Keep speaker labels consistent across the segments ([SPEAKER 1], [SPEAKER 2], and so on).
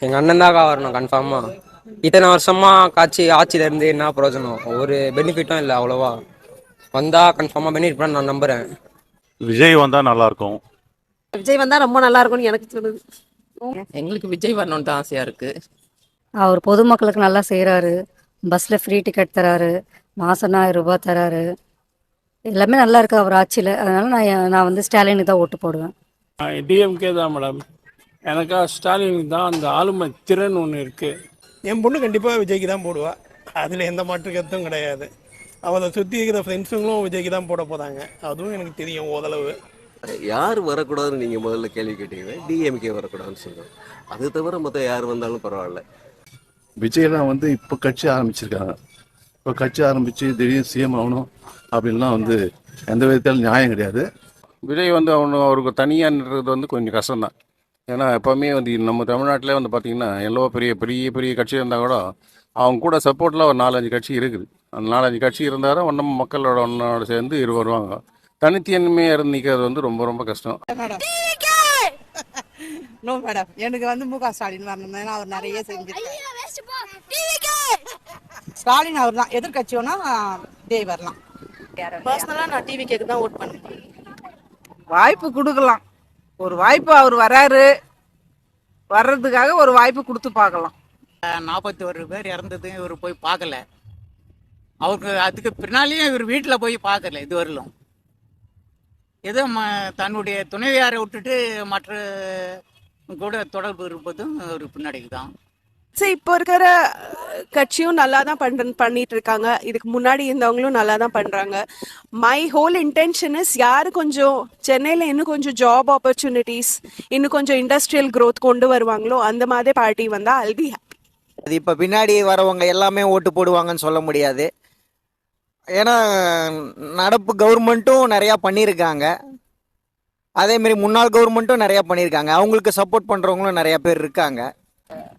[SPEAKER 1] எங்கள் அண்ணன் தாக்கா வரணும் கன்ஃபார்மாக. இத்தனை வருஷமா ஆட்சியில இருந்து என்ன பிரயோஜனம்? ஒரு பெனிஃபிட்டும் இல்லை அவ்வளோவா. வந்தால் கன்ஃபார்மாக பெனிஃபிட் பண்ண நான் நம்புகிறேன்.
[SPEAKER 2] விஜய் வந்தால் நல்லாயிருக்கும்.
[SPEAKER 3] விஜய் வந்தால் ரொம்ப நல்லா இருக்கும்னு எனக்கு தோணுது.
[SPEAKER 4] எங்களுக்கு விஜய் வரணும்னு தான் ஆசையாக இருக்குது.
[SPEAKER 5] அவர் பொதுமக்களுக்கு நல்லா செய்கிறாரு. பஸ்ஸில் ஃப்ரீ டிக்கெட் தராரு, மாதம் 1000 ரூபாய் தராரு. எல்லாமே நல்லா இருக்கு அவர் ஆட்சியில். அதனால நான் வந்து ஸ்டாலினுக்கு தான் ஓட்டு போடுவேன்.
[SPEAKER 6] டிஎம்கே தான் மேடம். எனக்கா ஸ்டாலினுக்கு தான் அந்த ஆளுமை திறன் ஒன்று இருக்குது.
[SPEAKER 7] என் பொண்ணு கண்டிப்பாக விஜய்க்கு தான் போடுவா. அதில் எந்த மாற்று கருத்தும் கிடையாது. அவளை சுற்றி இருக்கிற ஃப்ரெண்ட்ஸுங்களும் விஜய்க்கு தான் போட போகிறாங்க. அதுவும் எனக்கு தெரியும் ஓரளவு.
[SPEAKER 8] யார் வரக்கூடாதுன்னு நீங்கள் முதல்ல கேள்வி கேட்டீங்கன்னா டிஎம்கே வரக்கூடாதுன்னு சொல்கிறேன். அது தவிர மொத்தம் யார் வந்தாலும் பரவாயில்ல.
[SPEAKER 9] விஜயெல்லாம் வந்து இப்போ கட்சி ஆரம்பிச்சிருக்காங்க. இப்போ கட்சி ஆரம்பித்து திடீர்னு சிஎம் ஆகணும் அப்படின்லாம் வந்து எந்த விதத்தாலும் நியாயம் கிடையாது.
[SPEAKER 2] விஜய் வந்து அவருக்கு தனியான்றது வந்து கொஞ்சம் கஷ்டம்தான். ஏன்னா எப்போவுமே வந்து நம்ம தமிழ்நாட்டிலே வந்து பார்த்திங்கன்னா எவ்வளோ பெரிய பெரிய பெரிய கட்சி இருந்தால் கூட அவங்க கூட சப்போர்ட்டில் ஒரு 4-5 கட்சி இருக்குது. அந்த 4-5 கட்சி இருந்தால் தான் நம்ம மக்களோட ஒன்றோட சேர்ந்து வருவாங்க. தனித்தன்மையாக இருந்து நிற்கிறது வந்து ரொம்ப ரொம்ப கஷ்டம்.
[SPEAKER 3] நோ மேடம், எனக்கு வந்து முக ஸ்டாலின் வரணும். ஏன்னா அவர் நிறைய செஞ்சிருக்காரு. ஸ்டாலின் அவர் தான். எதிர்கட்சி வேணா விஜய் வரலாம். பர்சனலா நான் டிவிக்கு தான் ஓட் பண்ணுவேன். வாய்ப்பு கொடுக்கலாம். ஒரு வாய்ப்பு அவர் வர்றதுக்காக ஒரு வாய்ப்பு கொடுத்து பார்க்கலாம்.
[SPEAKER 4] 41 பேர் இறந்தது இவர் போய் பார்க்கல. அவருக்கு அதுக்கு பின்னாலேயும் இவர் வீட்டில் போய் பார்க்கல இதுவரையிலும். ஏதோ தன்னுடைய துணைவியாரை விட்டுட்டு மற்ற கூட தொடர்பு இருப்பதும் ஒரு பின்னாடிக்கு தான்.
[SPEAKER 3] சரி, இப்போ இருக்கிற கட்சியும் நல்லா தான் பண்ணிட்டு இருக்காங்க. இதுக்கு முன்னாடி இருந்தவங்களும் நல்லா தான் பண்றாங்க. மை ஹோல் இன்டென்ஷன் இஸ் யாரு கொஞ்சம் சென்னையில இன்னும் கொஞ்சம் ஜாப் ஆப்பர்ச்சுனிட்டிஸ், இன்னும் கொஞ்சம் இண்டஸ்ட்ரியல் க்ரோத் கொண்டு வருவாங்களோ அந்த மாதிரி பார்ட்டி வந்தா I'll be happy.
[SPEAKER 10] அது இப்போ பின்னாடி வரவங்க எல்லாமே ஓட்டு போடுவாங்கன்னு சொல்ல முடியாது. ஏன்னா நடப்பு கவர்மெண்ட்டும் நிறையா பண்ணியிருக்காங்க. அதேமாரி முன்னாள் கவர்மெண்ட்டும் நிறையா பண்ணியிருக்காங்க. அவங்களுக்கு சப்போர்ட் பண்ணுறவங்களும் நிறையா பேர் இருக்காங்க.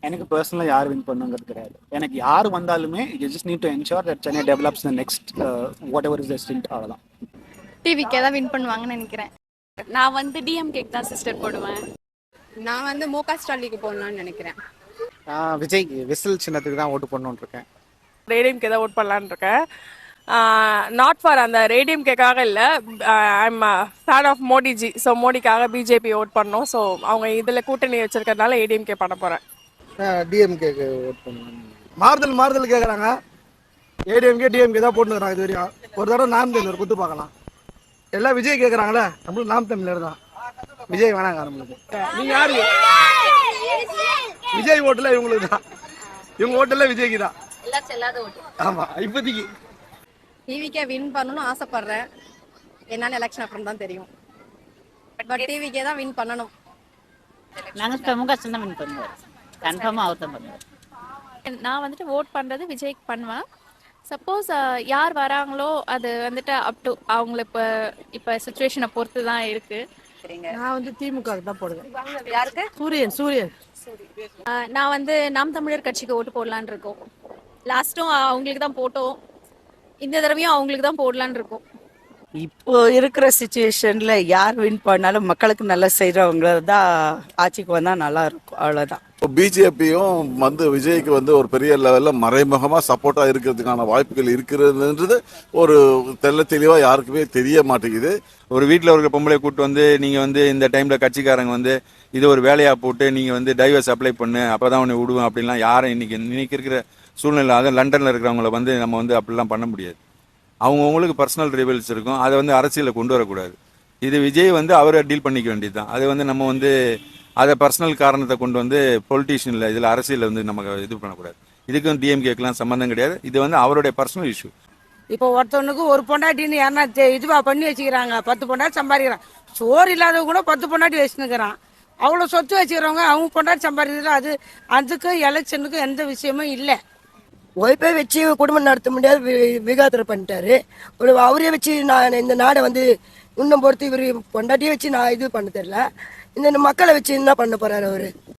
[SPEAKER 11] எனக்கு பர்சனலாக யார் வின் பண்ணுங்கிறது கிடையாது. எனக்கு யார் வந்தாலுமே you just need to ensure that Chennai develops the next what ever is the stint. அவ்வளோதான்.
[SPEAKER 5] டிவிக்கே தான் வின் பண்ணுவாங்கன்னு நினைக்கிறேன்.
[SPEAKER 12] நான் வந்து டிஎம்கேக்கு தான் சிஸ்டர் போடுவேன்.
[SPEAKER 3] நான் வந்து முக ஸ்டாலினுக்கு போடணும்னு நினைக்கிறேன்.
[SPEAKER 11] விஜய் விசில் சின்னத்துக்கு தான் ஓட்டு பண்ணணும்னு இருக்கேன்.
[SPEAKER 3] ரேடியம்கே தான் ஓட் பண்ணலான்னு இருக்கேன். நாட் ஃபார் அந்த ரேடியம்கேக்காக இல்லை. I'm fan of Modiji. So மோடிக்காக பிஜேபி ஓட் பண்ணோம். ஸோ அவங்க இதில் கூட்டணி வச்சிருக்கிறதுனால ஏடிஎம்கே பண்ண போகிறேன்.
[SPEAKER 7] டிஎம்கேக்கு ஓட் பண்ணுவாங்க. மாறுதல் கேட்குறாங்க. ஏடிஎம்கே டிஎம்கே தான் போட்டுக்கிறாங்க. இது வரையும் ஒரு தடவை நாம் தமிழர் குத்து பார்க்கலாம். எல்லாம் விஜய் கேட்குறாங்களே, நம்மளும் நாம் தமிழர் தான். விஜய் வேணாங்க நம்மளுக்கு. நீங்கள் யாரு? விஜய் ஓட்டுல இவங்களுக்கு தான். இவங்க ஓட்டுல விஜய்க்கு தான். ஆமாம், இப்போதைக்கு
[SPEAKER 5] டிவிக்கே வின் பண்ணணும்னு ஆசைப்படுறேன். என்னன்னு எலெக்ஷன் அப்புறம் தான் தெரியும். பட் டிவிக்கே தான் வின் பண்ணணும்.
[SPEAKER 12] நாங்கள் முக தான் வின் பண்ணுவோம். கன்ஃபார்மாக அவர் தான் பண்ணுவோம். நான் வந்துட்டு ஓட் பண்ணுறது விஜய்க்கு பண்ணுவேன். சப்போஸ் யார் வராங்களோ அது வந்துட்டு அப் டு அவங்கள இப்போ சுச்சுவேஷனை பொறுத்து தான் இருக்குது.
[SPEAKER 3] நான் வந்து திமுக தான் போடுவேன்.
[SPEAKER 12] யாருக்கு?
[SPEAKER 3] சூரியன்.
[SPEAKER 12] நான் வந்து நாம் தமிழர் கட்சிக்கு ஓட்டு போடலான்னு இருக்கோம். லாஸ்ட்டும் அவங்களுக்கு தான் போட்டோம். இந்த தடவையும் அவங்களுக்கு தான் போடலான்னு இருக்கோம்.
[SPEAKER 3] இப்போ இருக்கிற சிச்சுவேஷன்ல யார் வின் பண்ணாலும் மக்களுக்கு நல்லா செய்யறவங்க தான் ஆட்சிக்கு வந்தா நல்லா இருக்கும். அவ்வளவுதான்.
[SPEAKER 9] பிஜேபியும் வந்து விஜய்க்கு வந்து ஒரு பெரிய லெவலில் மறைமுகமாக சப்போர்ட்டாக இருக்கிறதுக்கான வாய்ப்புகள் இருக்கிறதுன்றது ஒரு தெளிவாக யாருக்குமே தெரிய மாட்டேங்குது.
[SPEAKER 1] ஒரு வீட்டில் இருக்கிற பொம்பளை கூப்பிட்டு வந்து நீங்கள் வந்து இந்த டைமில் கட்சிக்காரங்க வந்து இது ஒரு வேலையாக போட்டு நீங்கள் வந்து டைவர்ஸ் அப்ளை பண்ணு அப்போ தான் உன்னை விடுவேன் அப்படின்லாம் யாரும் இன்னைக்கு இருக்கிற சூழ்நிலை. அதுவும் லண்டனில் இருக்கிறவங்கள வந்து நம்ம வந்து அப்படிலாம் பண்ண முடியாது. அவங்கவுங்களுக்கு பர்சனல் ரிவல்ஸ் இருக்கும். அதை வந்து அரசியலில் கொண்டு வரக்கூடாது. இது விஜய் வந்து அவரை டீல் பண்ணிக்க வேண்டியது தான். அது வந்து நம்ம வந்து அதை பர்சனல் காரணத்தை கொண்டு வந்து பொலிட்டீஷியனில் இதில் அரசியலில் வந்து நமக்கு இது பண்ணக்கூடாது. இதுக்கும் டிஎம்கேக்கெலாம் சம்மந்தம் கிடையாது. இது வந்து அவருடைய பர்சனல் இஷ்யூ.
[SPEAKER 3] இப்போ ஒருத்தவனுக்கு ஒரு பொண்டாட்டின்னு யாருன்னா இதுவா பண்ணி வச்சுக்கிறாங்க. 10 பொண்டாட்டி சம்பாதிக்கிறான். சோறு இல்லாதவங்க கூட 10 பொண்டாட்டி வச்சுருக்கிறான். அவ்வளோ சொத்து வச்சுக்கிறவங்க அவங்க பொண்டாட்டி சம்பாதிக்கிறாங்க. அதுக்கு எலெக்ஷனுக்கு எந்த விஷயமும் இல்லை.
[SPEAKER 5] ஒய்ஃபை வச்சு குடும்பம் நடத்த முடியாது, விகாத்திரம் பண்ணிட்டாரு. அவரே வச்சு நான் இந்த நாடை வந்து இன்னும் பொறுத்து இவர் பொண்டாட்டியே வச்சு நான் இது பண்ண தெரியல. இந்த மக்களை வச்சு என்ன பண்ண போறாரு அவரு?